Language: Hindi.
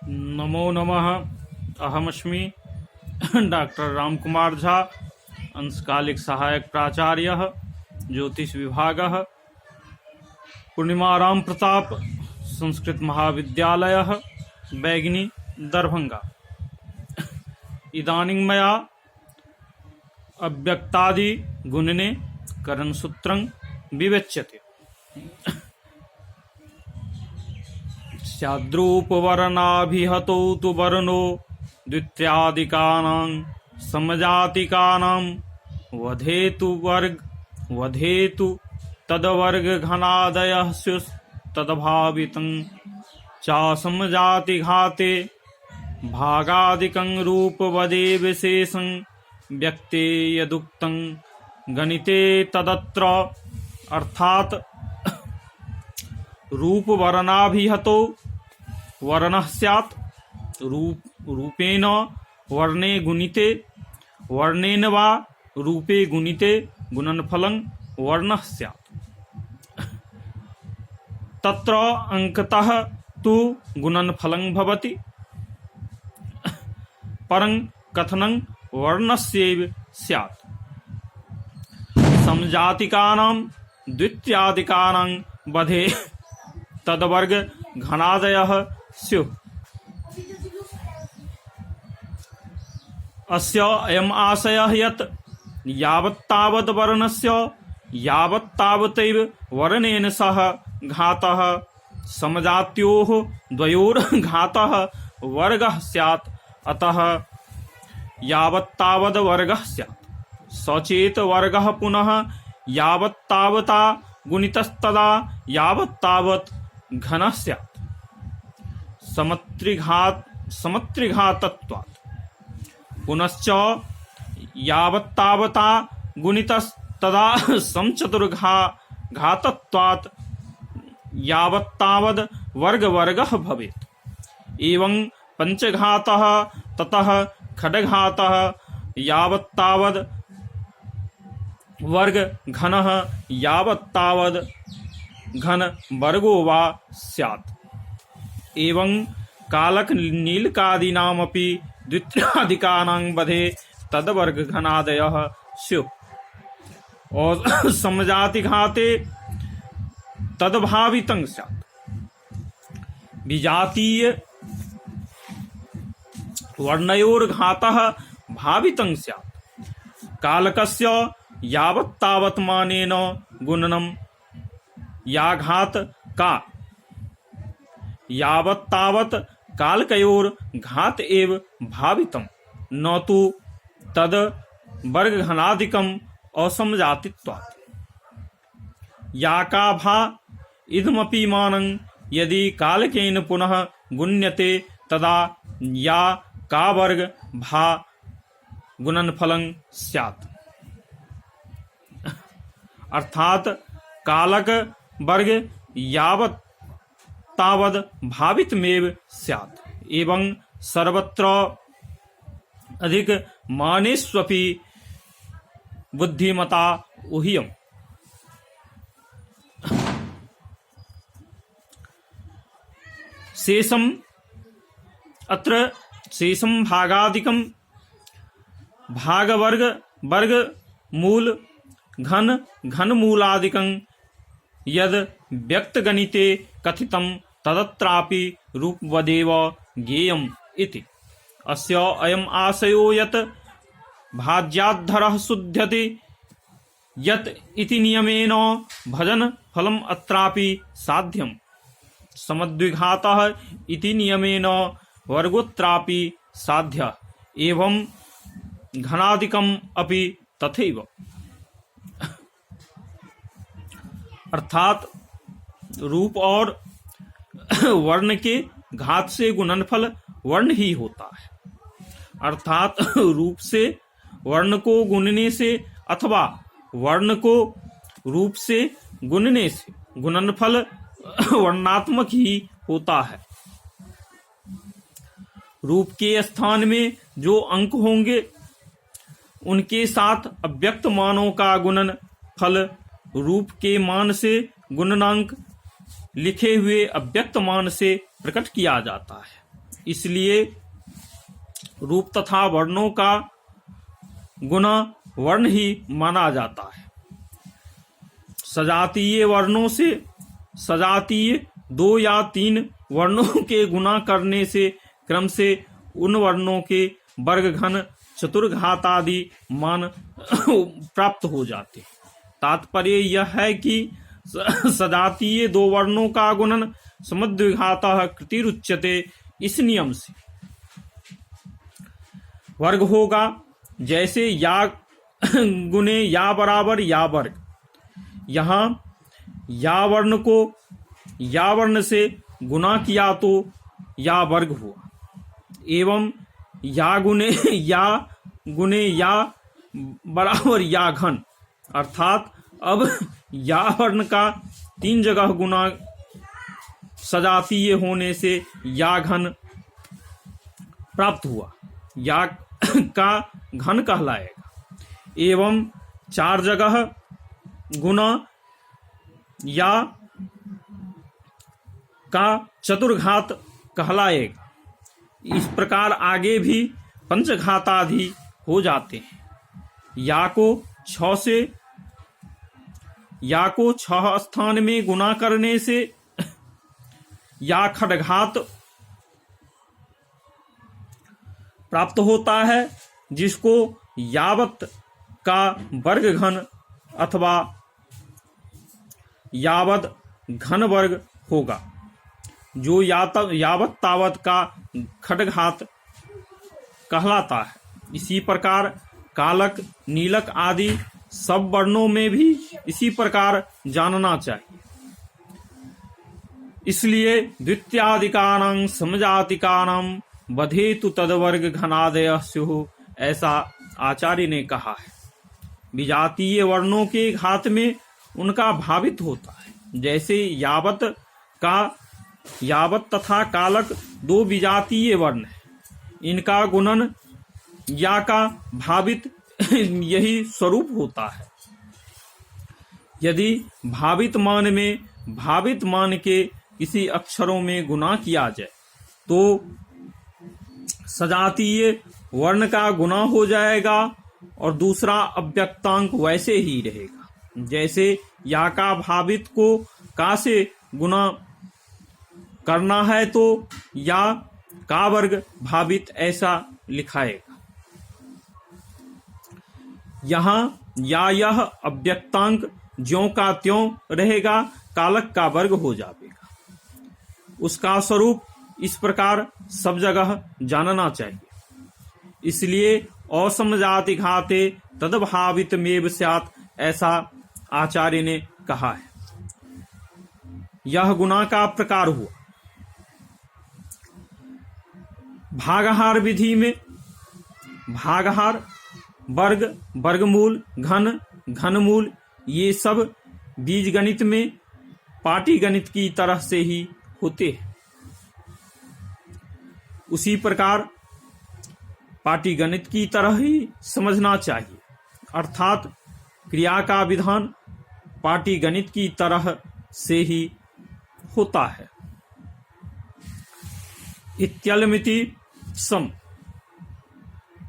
नमो नमः। अहमस्मि डॉक्टर रामकुमार झा, अंशकालिक सहायक प्राचार्य, ज्योतिष विभाग, पूर्णिमाराम प्रताप संस्कृत महाविद्यालय, बैगिनी, दरभंगा। इदानीं मया अव्यक्तादि गुणने करणसूत्रं विवेच्यते। स्याद्रूपवर्णाभिहतौ तु वर्णो द्वित्यादिकानां समजातिकानां वधेतु तद्वर्गघनादयः स्युस्तद्भावितं चासमजातिघाते भागादिकं रूपवदे विशेषं व्यक्ते यदुक्तं गणिते तदत्र। अर्थात रूपवर्णाभिहतो वर्णः स्यात् रूपेण वर्णे गुणिते वर्णेन वा रूपे गुणिते गुणनफलं वर्णः स्यात्। तत्र अंकतः तु गुणनफलं भवति, परं कथनं वर्णस्यैव स्यात्। समजातिकानां द्वित्यादिकानां वधे तद्वर्ग घनादयः स्युः। अस्य अयम् आशयः यत् यावत्तावत् वर्णस्य यावत्तावतैव वर्णेन सह घातः समजात्योः द्वयोर्घातः वर्गः स्यात्। अतः यावत्तावद् वर्गः स्यात्। सचेत वर्गः पुनः यावत्तावता गुणितस्तदा यावत्तावत् घनः स्यात्। समत्रिघातत्वात् पुनश्च यावत्तावता गुणितस्तदा समचतुर्घातत्वात् यावत्तावद् वर्गः भवेत्। एवं पंचघातः ततः खड्घातः यावत्तावद् वर्ग घनः यावत्तावद् घन वर्गो वा स्यात्। एवं कालक नीलकादीनामपि द्वित्यादिकानां वधे तद्वर्ग घनादयः स्युः। और समजातिघाते तद्भावितं स्यात्। विजातीय वर्णयोर्घातः भावितं स्यात्। कालकस्य यावत्तावत् मानेन गुणनं या घात का यावत्तावत् कालकयोर घात एव भावितं, न तु तद वर्गघनादिकम् असमजातित्वात्। या का भा इदमपि मानं यदि कालकेन पुनः गुण्यते तदा या का वर्ग भा गुणनफलं स्यात्। अर्थात कालक वर्ग यावत् तावद् भावितमेव स्यात्। एवं सर्वत्र अधिक मानेष्वपि बुद्धिमता उह्यम्। शेषम् अत्र शेषं भागादिकं वर्ग मूल घन मूलादिकं यद् व्यक्तगणिते कथितं तदत्रापि रूपवदेव ज्ञेयम् इति। अस्य अयम् आशयो यत् भाज्याद्धरः शुध्यति यत् इति नियमेन भजन फलम् अत्रापि साध्यम्। समद्विघातः इति नियमेन वर्गोत्रापि साध्यः। एवं घनादिकम् अपि तथैव। अर्थात रूप और वर्ण के घात से गुणनफल वर्ण ही होता है। अर्थात रूप से वर्ण को गुणने से अथवा वर्ण को रूप से गुणने से गुणनफल वर्णात्मक ही होता है। रूप के स्थान में जो अंक होंगे उनके साथ अव्यक्त मानों का गुणन फल रूप के मान से गुणनांक लिखे हुए अव्यक्त मान से प्रकट किया जाता है। इसलिए रूप तथा वर्णों का गुना वर्ण ही माना जाता है। सजातीय वर्णों से सजातीय 2 या 3 वर्णों के गुना करने से क्रम से उन वर्णों के वर्ग घन चतुर्घात आदि मान प्राप्त हो जाते हैं। तात्पर्य यह है कि सजातीय 2 वर्णों का गुणन समद्विघातः कृतिरुच्यते। इस नियम से वर्ग होगा, जैसे या गुने या बराबर या वर्ग। यहाँ या वर्ण को या वर्ण से गुना किया तो या वर्ग हुआ, एवं या गुने या बराबर या घन, अर्थात अब या वर्ण का 3 जगह गुना सजातीय होने से या घन प्राप्त हुआ, या का घन कहलाएगा, एवं 4 जगह गुना या का चतुर्घात कहलाएगा। इस प्रकार आगे भी पंचघातादि हो जाते हैं। या को 6 स्थान में गुना करने से या खडघात प्राप्त होता है, जिसको यावत का वर्ग घन अथवा यावत घन वर्ग होगा, जो यावत तावत का खडघात कहलाता है। इसी प्रकार कालक, नीलक आदि सब वर्णों में भी इसी प्रकार जानना चाहिए। इसलिए द्वितीयादिकानां समजातिकानां बधेतु तदवर्ग घनादय स्युः, ऐसा आचार्य ने कहा है। विजातीय वर्णों के घात में उनका भावित होता है। जैसे यावत तथा कालक 2 विजातीय वर्ण है, इनका गुणन या का भावित यही स्वरूप होता है। यदि भावित मान में भावित मान के किसी अक्षरों में गुना किया जाए तो सजातीय वर्ण का गुना हो जाएगा और दूसरा अव्यक्तांक वैसे ही रहेगा। जैसे या का भावित को का से गुना करना है तो या का वर्ग भावित ऐसा लिखाएगा। यहाँ या यह अव्यक्तांक ज्यों का त्यों रहेगा, कालक का वर्ग हो जाएगा। उसका स्वरूप इस प्रकार सब जगह जानना चाहिए। इसलिए असमजाति घाते तदभावित मेव स्यात्, ऐसा आचार्य ने कहा है। यह गुना का प्रकार हुआ। भागहार विधि में भागहार, वर्ग, वर्गमूल, घन, घनमूल, ये सब बीजगणित में पाटीगणित की तरह से ही होते हैं। उसी प्रकार पाटीगणित की तरह ही समझना चाहिए, अर्थात क्रिया का विधान पाटीगणित की तरह से ही होता है। इत्यलमिति सम।